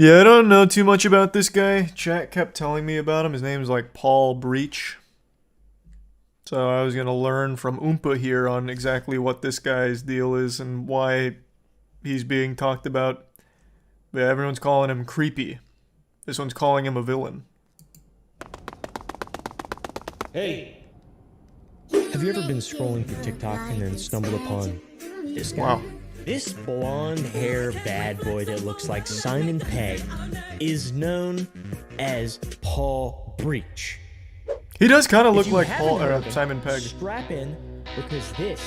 Yeah, I don't know too much about this guy. Chat kept telling me about him. His name's like Paul Breach. So I was gonna learn from Oompa here on exactly what this guy's deal is and why he's being talked about. But everyone's calling him creepy. This one's calling him a villain. Hey! Have you ever been scrolling through TikTok and then stumbled upon this guy? Wow. This blonde hair bad boy that looks like Simon Pegg is known as Paul Breach. He does kind of If look you like haven't heard of him, Simon Pegg. Strap in, because this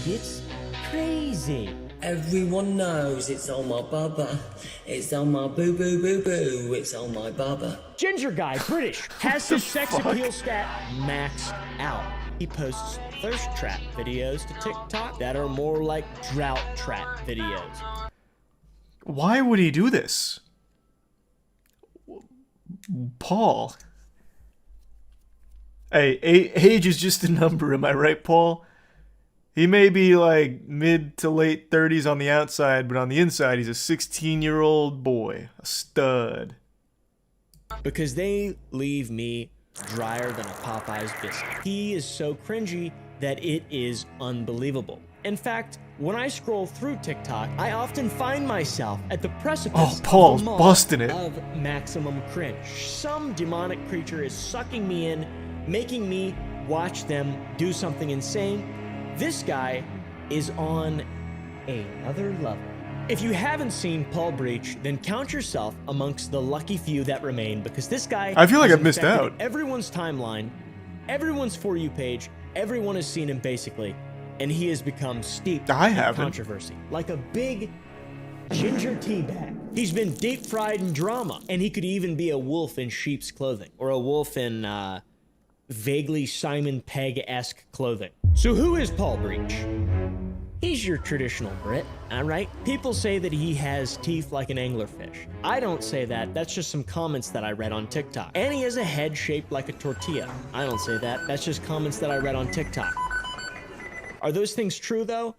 gets crazy. Everyone knows it's on my bubba. It's on my boo boo boo boo. It's on my bubba. Ginger guy, British, has his sex appeal stat maxed out. He posts thirst trap videos to TikTok that are more like drought trap videos. Why would he do this? Paul. Hey, age is just a number, am I right, Paul? He may be like mid to late 30s on the outside, but on the inside, he's a 16-year-old boy. A stud. Because they leave me drier than a Popeye's biscuit. He is so cringy that it is unbelievable. In fact, when I scroll through TikTok, I often find myself at the precipice Paul's of the maw busting it. of maximum cringe. Some demonic creature is sucking me in, making me watch them do something insane. This guy is on another level. If you haven't seen Paul Breach, then count yourself amongst the lucky few that remain, because this guy I feel like has I've missed infected out. everyone's timeline, everyone's For You page, everyone has seen him basically, and he has become steeped I in haven't. controversy. Like a big ginger tea bag. He's been deep fried in drama, and he could even be a wolf in sheep's clothing, or a wolf in vaguely Simon Pegg-esque clothing. So who is Paul Breach? He's your traditional Brit, alright? People say that he has teeth like an anglerfish. I don't say that, that's just some comments that I read on TikTok. And he has a head shaped like a tortilla. I don't say that, that's just comments that I read on TikTok. Are those things true though?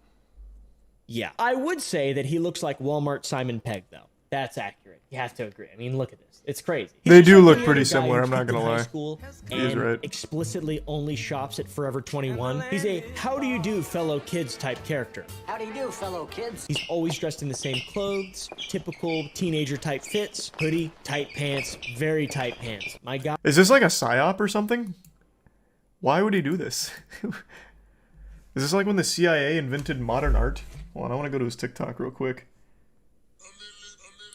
Yeah. I would say that he looks like Walmart Simon Pegg though. That's accurate. You have to agree. I mean, look at this. It's crazy. They do just look like pretty any other guy similar, who I'm not peaked in gonna high lie. school He is and right. explicitly only shops at Forever 21. He's a how do you do fellow kids type character. How do you do, fellow kids? He's always dressed in the same clothes, typical teenager type fits, hoodie, tight pants, very tight pants. My God. Is this like a psyop or something? Why would he do this? Is this like when the CIA invented modern art? Hold on, I want to go to his TikTok real quick.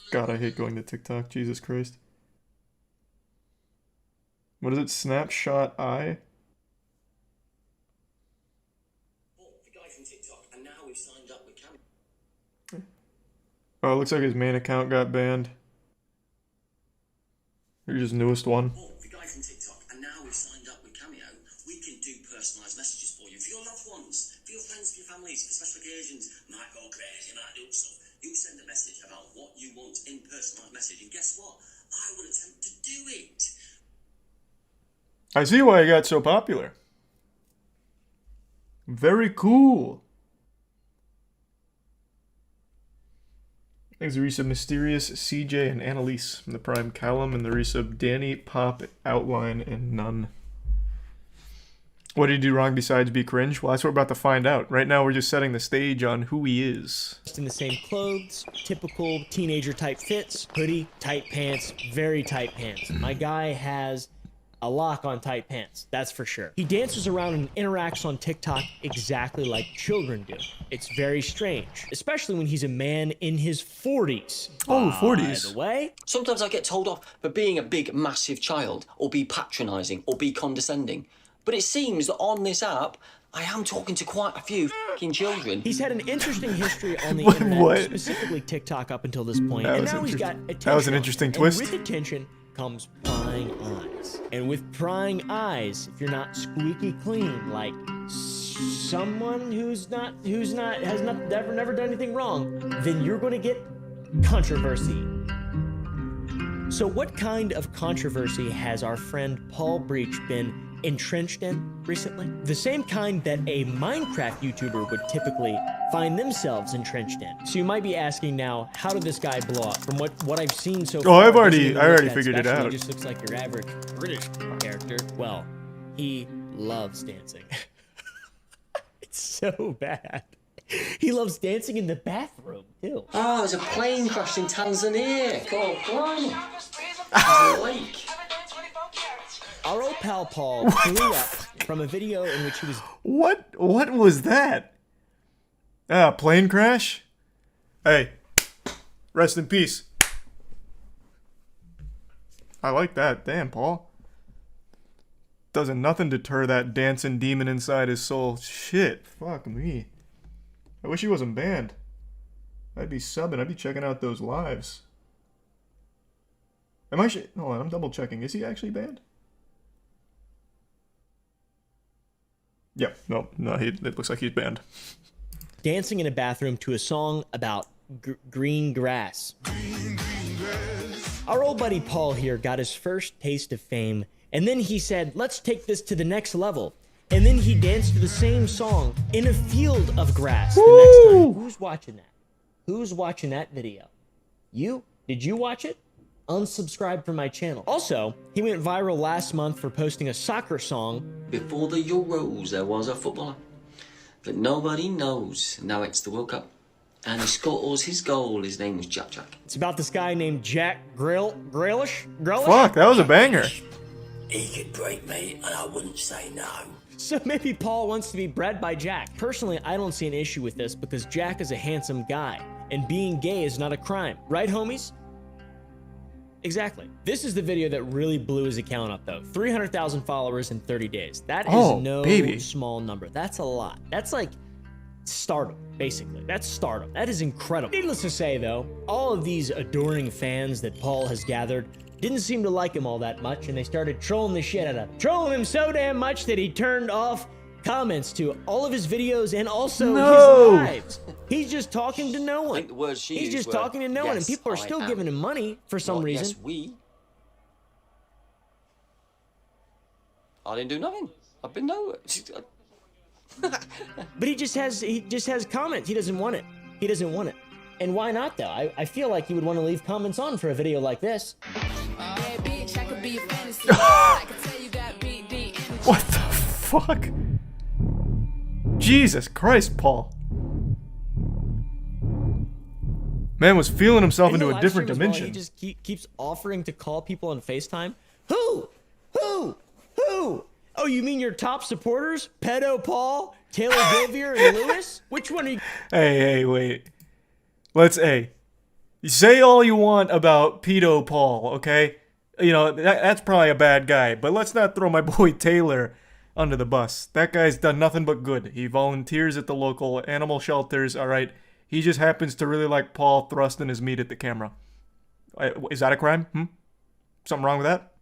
God, I hate going to TikTok. Jesus Christ. What is it? Snapshot eye? Oh, it looks like his main account got banned. Here's his newest one. The guy from TikTok, and now we've signed up with Cameo. We can do personalised messages for you, for your loved ones, for your friends, for your families, for special occasions. Might go crazy, might do stuff. You send a message about what you want in personalised message, and guess what? I will attempt to do it. I see why he got so popular. Very cool. There's the resub Mysterious, CJ, and Annalise from the Prime Callum, and the resub Danny, Pop, Outline, and None. What did he do wrong besides be cringe? Well, that's what we're about to find out. Right now, we're just setting the stage on who he is. In the same clothes, typical teenager type fits, hoodie, tight pants, very tight pants. My guy has a lock on tight pants, that's for sure. He dances around and interacts on TikTok exactly like children do. It's very strange, especially when he's a man in his 40s. Oh, By 40s. the way, Sometimes I get told off for being a big, massive child, or be patronising, or be condescending. But it seems that on this app, I am talking to quite a few f***ing children. he's had an interesting history on the What? internet, specifically TikTok up until this point, That and was now he's got interesting. attention. That was an interesting And twist. with attention comes prying eyes. And with prying eyes, if you're not squeaky clean, like someone who's never done anything wrong, then you're going to get controversy. So what kind of controversy has our friend Paul Breach been entrenched in recently? The same kind that a Minecraft YouTuber would typically find themselves entrenched in. So you might be asking now, how did this guy blow up? From what I've seen so far, I it doesn't already even look that figured it special. out. He just looks like your average British character. Well, he loves dancing. It's so bad. He loves dancing in the bathroom, too. Oh, there's a plane crash in Tanzania. God, blimey. There's a lake. Our old pal Paul blew up from a video in which he was... What was that? Ah, plane crash? Hey, rest in peace. I like that. Damn, Paul. Doesn't nothing deter that dancing demon inside his soul. Shit, fuck me. I wish he wasn't banned. I'd be subbing. I'd be checking out those lives. Am I hold on, I'm double checking. Is he actually banned? Yep. No, it looks like he's banned. dancing in a bathroom to a song about green grass. Our old buddy Paul here got his first taste of fame, and then he said, let's take this to the next level. And then he danced to the same song in a field of grass the next time. Who's watching that? Who's watching that video? You? Did you watch it? Unsubscribe from my channel. Also, he went viral last month for posting a soccer song. Before the Euros, there was a footballer that nobody knows. Now it's the World Cup. And he scores his goal. His name was Jack. It's about this guy named Jack Grealish. Fuck, that was a banger. He could break me and I wouldn't say no. So maybe Paul wants to be bred by Jack. Personally, I don't see an issue with this because Jack is a handsome guy, and being gay is not a crime. Right, homies? Exactly. This is the video that really blew his account up, though. 300,000 followers in 30 days. That is no small number. That's a lot. That's like stardom, basically. That's stardom. That is incredible. Needless to say, though, all of these adoring fans that Paul has gathered didn't seem to like him all that much, and they started trolling the shit out of him. Trolling him so damn much that he turned off comments to all of his videos and also his lives. He's just talking to no one. I think the words she He's used just were, talking to no one, and "Yes, people are I still am." giving him money for some reason. Yes, we. I didn't do nothing. I've been nowhere. But he just has comments. He doesn't want it. He doesn't want it. And why not, though? I feel like he would want to leave comments on for a video like this. What the fuck? Jesus Christ, Paul. Man was feeling himself into a different dimension. He just keeps offering to call people on FaceTime. Who? Oh, you mean your top supporters? Pedo Paul, Taylor Gavier, and Lewis? Which one are you? Hey, wait. Say all you want about Pedo Paul, okay? You know, that's probably a bad guy, but let's not throw my boy Taylor under the bus. That guy's done nothing but good. He volunteers at the local animal shelters, alright? He just happens to really like Paul thrusting his meat at the camera. Is that a crime? Something wrong with that?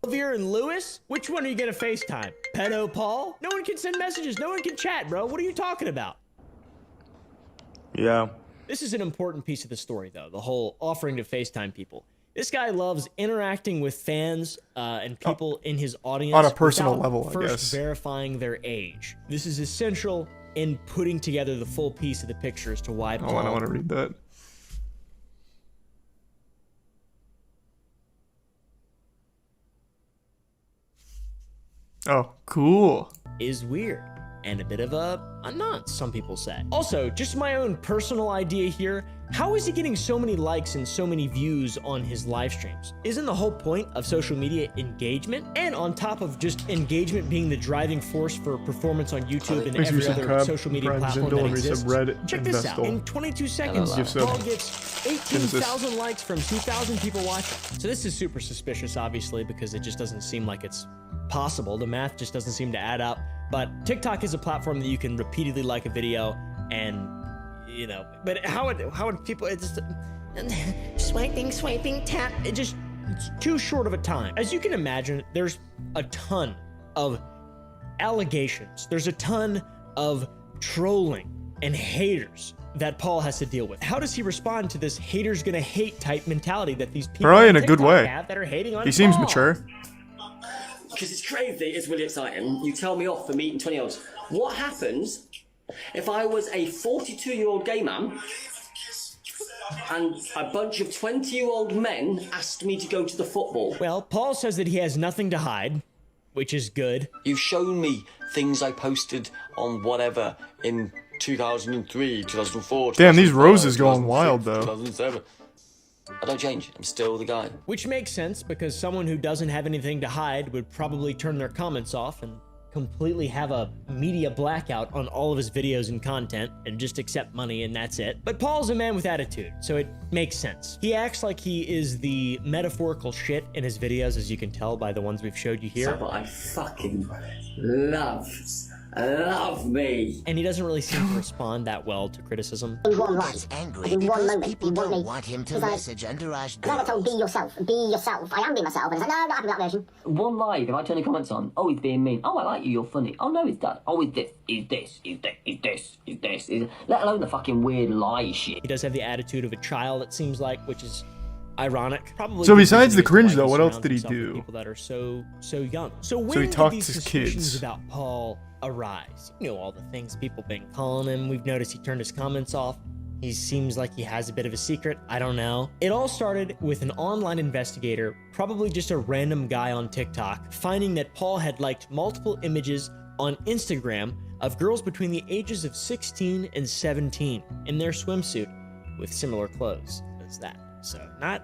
Gavier and Lewis? Which one are you gonna FaceTime? Pedo Paul? No one can send messages. No one can chat, bro. What are you talking about? Yeah. This is an important piece of the story, though. The whole offering to FaceTime people. This guy loves interacting with fans and people in his audience on a personal without level, I first guess. verifying their age. This is essential in putting together the full piece of the picture as to why Paul... I want to read that. Oh, cool. ...is weird. And a bit of a nonce, some people say. Also, just my own personal idea here, how is he getting so many likes and so many views on his live streams? Isn't the whole point of social media engagement? And on top of just engagement being the driving force for performance on YouTube and every other social media platform that exists, check this out. In 22 seconds, Paul gets 18,000 likes from 2,000 people watching. So this is super suspicious, obviously, because it just doesn't seem like it's possible. The math just doesn't seem to add up. But TikTok is a platform that you can repeatedly like a video and, you know, but how would people, it's just swiping, tap, it's too short of a time. As you can imagine, there's a ton of allegations. There's a ton of trolling and haters that Paul has to deal with. How does he respond to this haters gonna hate type mentality that these people probably in a good way have that are hating on He seems Paul? mature. Because it's crazy, it's really exciting. You tell me off for meeting 20 olds. What happens If I was a 42-year-old gay man and a bunch of 20-year-old men asked me to go to the football. Well, Paul says that he has nothing to hide, which is good. You've shown me things I posted on whatever in 2003, 2004. Damn, these 2005, roses going wild, though. 2007. I don't change. I'm still the guy. Which makes sense, because someone who doesn't have anything to hide would probably turn their comments off and completely have a media blackout on all of his videos and content and just accept money and that's it. But Paul's a man with attitude, so it makes sense. He acts like he is the metaphorical shit in his videos, as you can tell by the ones we've showed you here. But I fucking love me. And he doesn't really seem to respond that well to criticism. He's angry because people don't want him to message underage girls. told be yourself, be yourself. I am being myself. And it's like, no, I'm not happy with that version. One live, if I turn the comments on, oh, he's being mean. Oh, I like you, you're funny. Oh, no, it's that. Oh, it's this, is this, is this, is this, is this, is... Let alone the fucking weird lie shit. He does have the attitude of a child, it seems like, which is ironic. Probably. So besides the because cringe, he though, what else surrounds did he himself with do? People that are so young. So when he did talked these to suspicions kids. about Paul arise? You know, all the things people been calling him. We've noticed he turned his comments off. He seems like he has a bit of a secret. I don't know. It all started with an online investigator, probably just a random guy on TikTok, finding that Paul had liked multiple images on Instagram of girls between the ages of 16 and 17 in their swimsuit with similar clothes as that. So not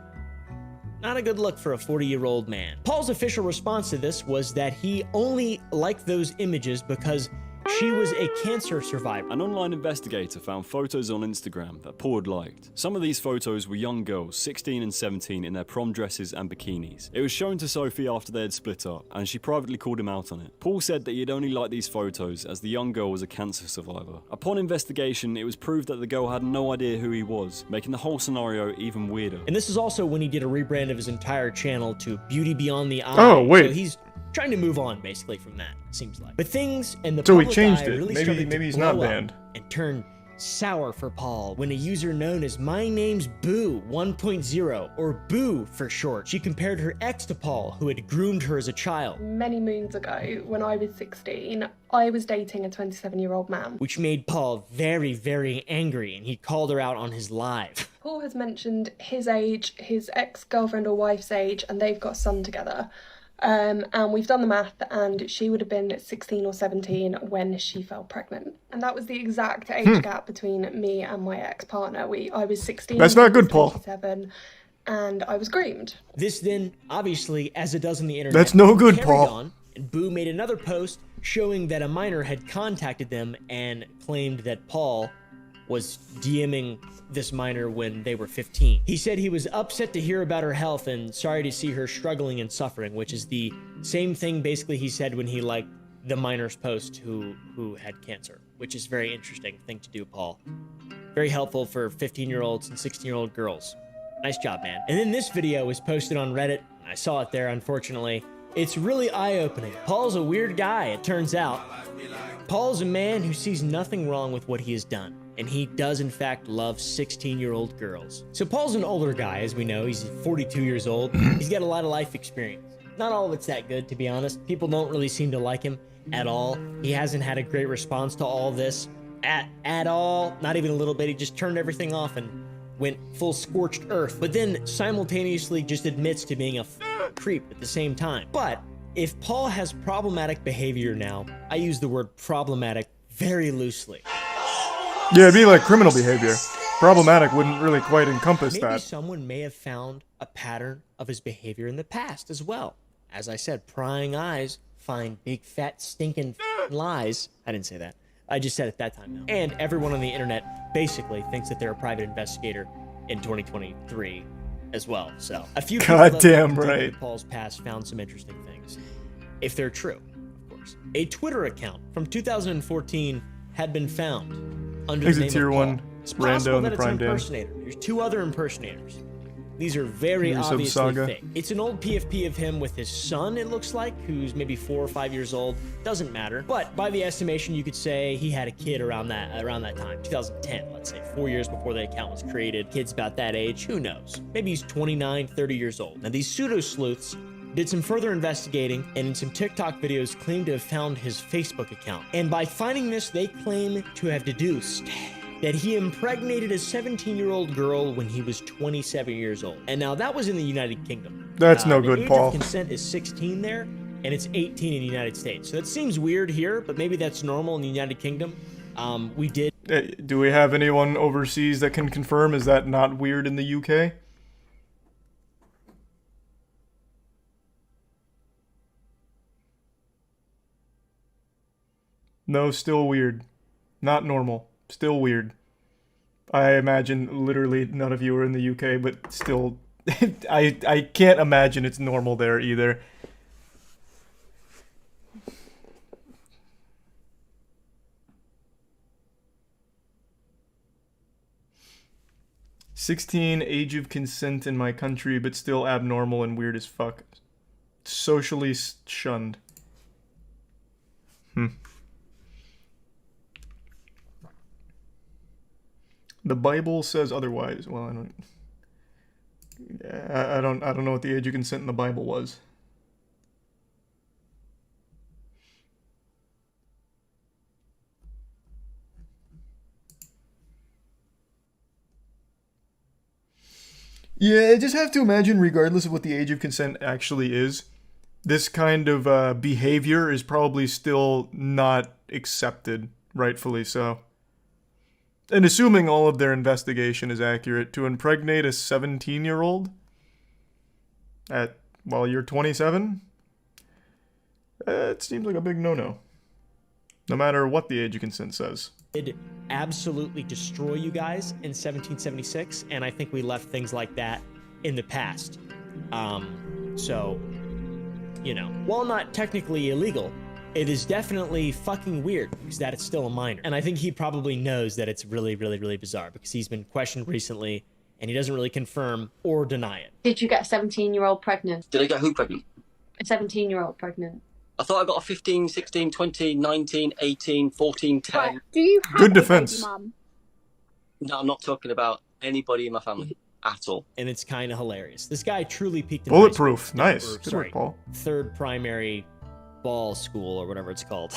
a good look for a 40-year-old man. Paul's official response to this was that he only liked those images because she was a cancer survivor. An online investigator found photos on Instagram that Paul had liked. Some of these photos were young girls, 16 and 17, in their prom dresses and bikinis. It was shown to Sophie after they had split up, and she privately called him out on it. Paul said that he had only liked these photos as the young girl was a cancer survivor. Upon investigation, it was proved that the girl had no idea who he was, making the whole scenario even weirder. And this is also when he did a rebrand of his entire channel to Beauty Beyond the Eye. Oh, wait. So he's trying to move on, basically, from that, it seems like. But things and the So he public changed eye it. really Maybe started to he's not blow up banned. and turn sour for Paul when a user known as My Name's Boo 1.0, or Boo for short, she compared her ex to Paul, who had groomed her as a child, Many moons ago, when I was 16, I was dating a 27-year-old man. which made Paul very, very angry, and he called her out on his live. Paul has mentioned his age, his ex-girlfriend or wife's age, and they've got a son together. And we've done the math, and she would have been 16 or 17 when she fell pregnant. And that was the exact age gap between me and my ex-partner. I was 16. That's not good, he was Paul. 27, and I was groomed. This then, obviously, as it does on the internet, That's no good, carried Paul. on, and Boo made another post showing that a minor had contacted them and claimed that Paul was DMing this minor when they were 15. He said he was upset to hear about her health and sorry to see her struggling and suffering, which is the same thing basically he said when he liked the minor's post who had cancer, which is a very interesting thing to do, Paul. Very helpful for 15-year-olds and 16-year-old girls. Nice job, man. And then this video was posted on Reddit. I saw it there, unfortunately. It's really eye-opening. Paul's a weird guy, it turns out. Paul's a man who sees nothing wrong with what he has done, and he does in fact love 16-year-old girls. So Paul's an older guy, as we know. He's 42 years old. He's got a lot of life experience. Not all of it's that good, to be honest. People don't really seem to like him at all. He hasn't had a great response to all this at all. Not even a little bit. He just turned everything off and went full scorched earth, but then simultaneously just admits to being a creep at the same time. But if Paul has problematic behavior now, I use the word problematic very loosely. Yeah, it'd be like criminal behavior. Problematic wouldn't really quite encompass Maybe that. someone may have found a pattern of his behavior in the past as well. As I said, prying eyes find big fat stinking lies. I didn't say that. I just said it that time now. And everyone on the internet basically thinks that they're a private investigator in 2023 as well. So a few people that Goddamn looked into right. Paul's past found some interesting things, if they're true, of course. A Twitter account from 2014 had been found under He's the a name tier of Paul. 1 It's rando possible in the that it's Prime an Day. impersonator. There's two other impersonators. These are very Here's some obviously saga. fake. It's an old PFP of him with his son, it looks like, who's maybe 4 or 5 years old. Doesn't matter. But by the estimation, you could say he had a kid around that time, 2010, let's say, 4 years before the account was created. Kid's about that age, who knows? Maybe he's 29, 30 years old. Now these pseudo sleuths did some further investigating, and in some TikTok videos claimed to have found his Facebook account. And by finding this, they claim to have deduced that he impregnated a 17-year-old girl when he was 27 years old. And now that was in the United Kingdom. That's no the good, age Paul. of consent is 16 there, and it's 18 in the United States. So that seems weird here, but maybe that's normal in the United Kingdom. We did. Do we have anyone overseas that can confirm? Is that not weird in the UK? No, still weird. Not normal. Still weird. I imagine literally none of you are in the UK, but still, I can't imagine it's normal there either. "16, age of consent in my country, but still abnormal and weird as fuck. Socially shunned." The Bible says otherwise. Well, I don't know what the age of consent in the Bible was. Yeah, I just have to imagine, regardless of what the age of consent actually is, this kind of behavior is probably still not accepted, rightfully so. And assuming all of their investigation is accurate, to impregnate a 17-year-old while you're 27, it seems like a big no-no. No matter what the age of consent says. Did absolutely destroy you guys in 1776, and I think we left things like that in the past. So, you know, while not technically illegal, it is definitely fucking weird because that it's still a minor. And I think he probably knows that it's really, really, really bizarre because he's been questioned recently and he doesn't really confirm or deny it. Did you get a 17-year-old pregnant? Did I get who pregnant? A 17-year-old pregnant. I thought I got a 15, 16, 20, 19, 18, 14, 10. Right. Do you have Good a defense. baby mum? No, I'm not talking about anybody in my family at all. And it's kind of hilarious. This guy truly peaked in Bulletproof. high school. Nice. Good work, Paul. Third primary ball school or whatever it's called.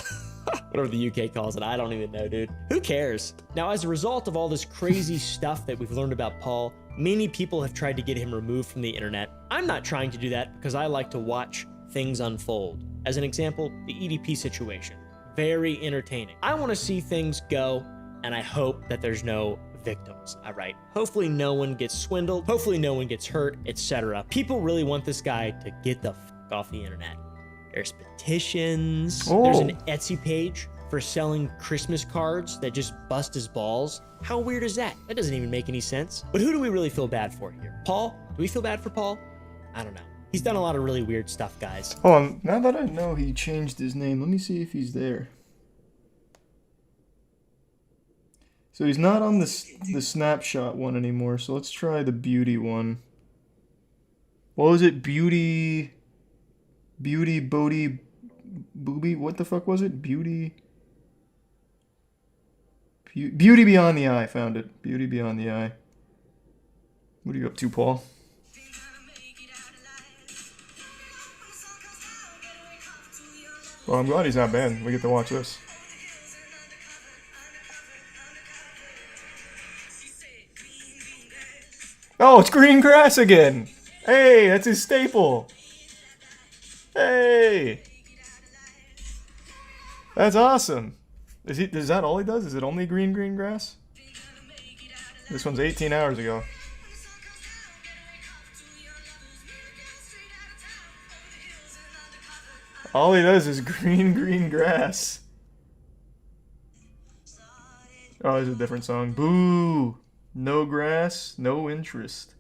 Whatever the UK calls it. I don't even know, dude. Who cares? Now, as a result of all this crazy stuff that we've learned about Paul, many people have tried to get him removed from the internet. I'm not trying to do that because I like to watch things unfold. As an example, the EDP situation. Very entertaining. I want to see things go, and I hope that there's no victims, all right? Hopefully no one gets swindled. Hopefully no one gets hurt, etc. People really want this guy to get the fuck off the internet. There's petitions. Oh. There's an Etsy page for selling Christmas cards that just bust his balls. How weird is that? That doesn't even make any sense. But who do we really feel bad for here? Paul? Do we feel bad for Paul? I don't know. He's done a lot of really weird stuff, guys. Hold on. Now that I know he changed his name, let me see if he's there. So he's not on the snapshot one anymore, so let's try the beauty one. What was it? Beauty Bodie Booby? What the fuck was it? Beauty Beyond the Eye. Found it. Beauty Beyond the Eye. What are you up to, Paul? Well, I'm glad he's not banned. We get to watch this. Oh, it's green grass again! Hey, that's his staple! Hey! That's awesome! Is that all he does? Is it only green grass? This one's 18 hours ago. All he does is green grass. Oh, it's a different song. Boo! No grass, no interest.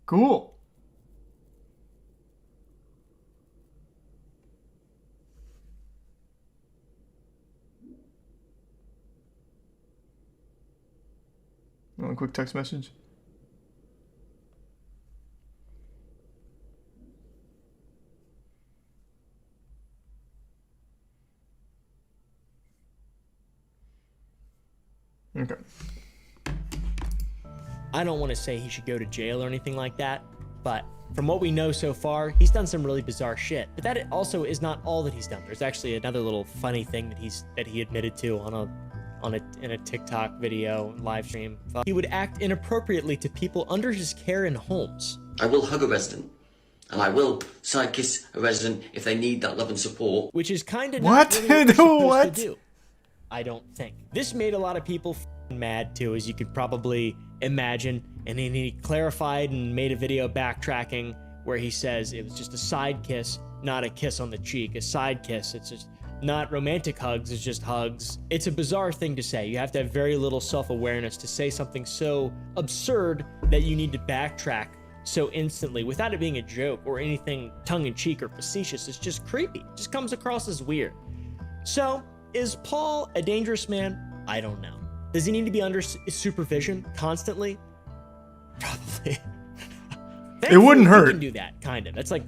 Cool. Want a quick text message? Okay. I don't want to say he should go to jail or anything like that, but from what we know so far, he's done some really bizarre shit. But that also is not all that he's done. There's actually another little funny thing that he admitted to in a TikTok video live stream. He would act inappropriately to people under his care in homes. I will hug a resident, and I will side kiss a resident if they need that love and support. Which is kind of What? not really what we're supposed What? to do. I don't think. This made a lot of people mad too, as you could probably imagine. And then he clarified and made a video backtracking where he says it was just a side kiss, not a kiss on the cheek. A side kiss, it's just not romantic hugs, it's just hugs. It's a bizarre thing to say. You have to have very little self-awareness to say something so absurd that you need to backtrack so instantly without it being a joke or anything tongue-in-cheek or facetious. It's just creepy. It just comes across as weird. So, is Paul a dangerous man? I don't know. Does he need to be under supervision constantly? Probably. It wouldn't hurt. He can do that, kind of. That's like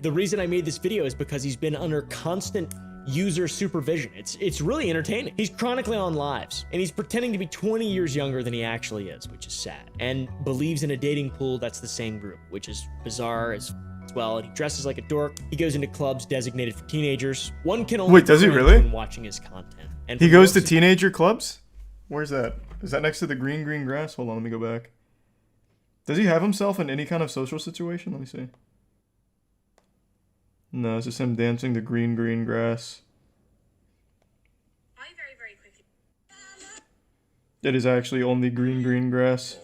the reason I made this video is because he's been under constant user supervision. It's really entertaining. He's chronically on lives, and he's pretending to be 20 years younger than he actually is, which is sad. And believes in a dating pool that's the same group, which is bizarre as well. And he dresses like a dork. He goes into clubs designated for teenagers. One can only Wait, does he cringe really? when watching his content. And He for goes to most- teenager clubs? Where's that? Is that next to the green grass? Hold on, let me go back. Does he have himself in any kind of social situation? Let me see. No, it's just him dancing to green grass. It is actually only green grass.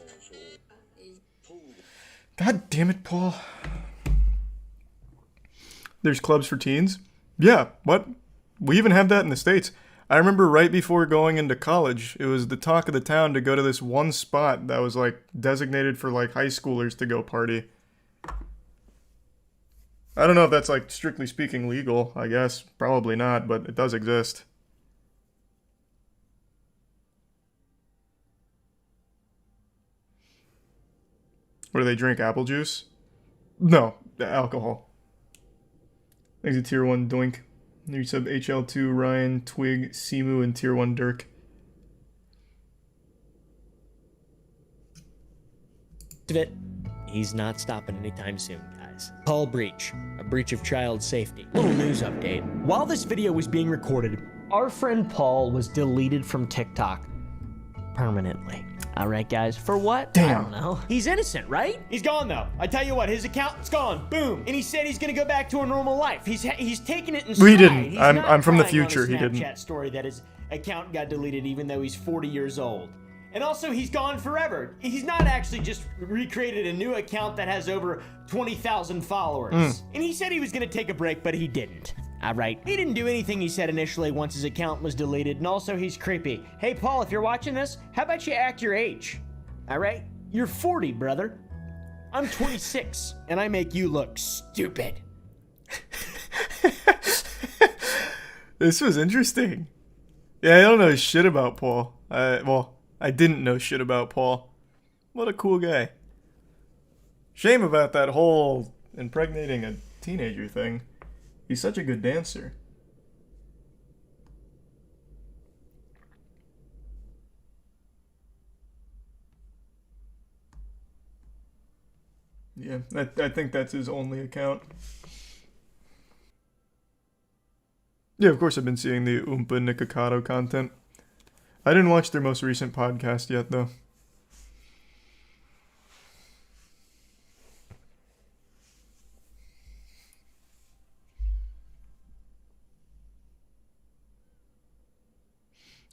God damn it, Paul. There's clubs for teens? Yeah, what? We even have that in the States. I remember right before going into college, it was the talk of the town to go to this one spot that was like designated for like high schoolers to go party. I don't know if that's like strictly speaking legal, I guess. Probably not, but it does exist. What do they drink? Apple juice? No, alcohol. Thanks to Tier 1 Doink. You sub HL2, Ryan, Twig, Simu, and Tier 1 Dirk. of it, he's not stopping anytime soon, guys. Paul breach, a breach of child safety. Little news update. While this video was being recorded, our friend Paul was deleted from TikTok permanently. All right, guys. For what? Damn. I don't know. He's innocent, right? He's gone, though. I tell you what, his account's gone. Boom. And he said he's gonna go back to a normal life. He's taking it in stride. We didn't. He's I'm not from the crying on future. a He didn't. Snapchat story that his account got deleted even though he's 40 years old. And also, he's gone forever. He's not actually just recreated a new account that has over 20,000 followers. And he said he was gonna take a break, but he didn't. All right. He didn't do anything he said initially once his account was deleted, and also he's creepy. Hey, Paul, if you're watching this, how about you act your age? All right? You're 40, brother. I'm 26, and I make you look stupid. This was interesting. Yeah, I don't know shit about Paul. Well, I didn't know shit about Paul. What a cool guy. Shame about that whole impregnating a teenager thing. He's such a good dancer. Yeah, I think that's his only account. Yeah, of course I've been seeing the Oompaville content. I didn't watch their most recent podcast yet, though.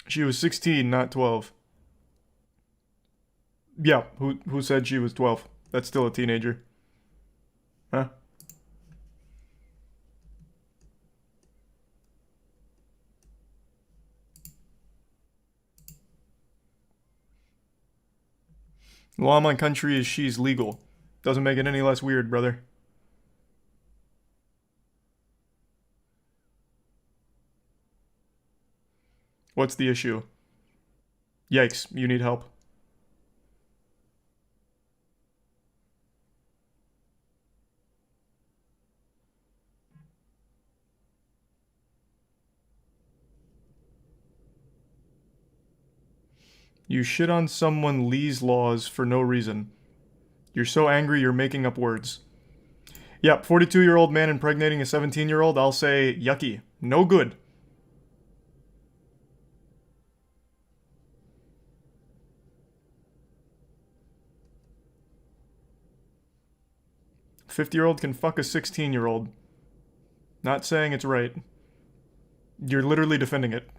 She was 16, not 12. Yeah, who said she was 12? That's still a teenager. Huh? Law in my country is she's legal. Doesn't make it any less weird, brother. What's the issue? Yikes, you need help. You shit on someone Lee's laws for no reason. You're so angry you're making up words. Yep, 42-year-old man impregnating a 17-year-old, I'll say yucky. No good. A 50-year-old can fuck a 16-year-old. Not saying it's right. You're literally defending it.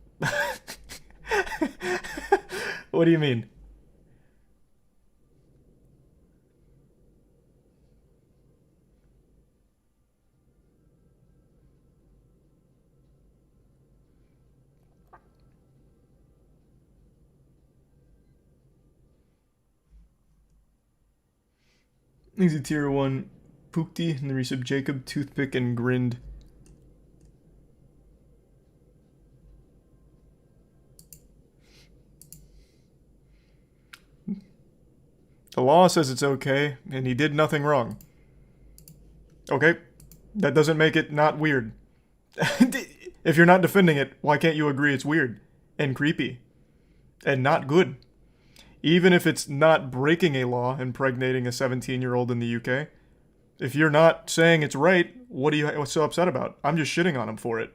What do you mean? He's a tier 1 Pookty in the resub Jacob, Toothpick, and Grinned. The law says it's okay, and he did nothing wrong. Okay, that doesn't make it not weird. If you're not defending it, why can't you agree it's weird and creepy and not good? Even if it's not breaking a law, impregnating a 17-year-old in the UK. If you're not saying it's right, what's so upset about? I'm just shitting on him for it.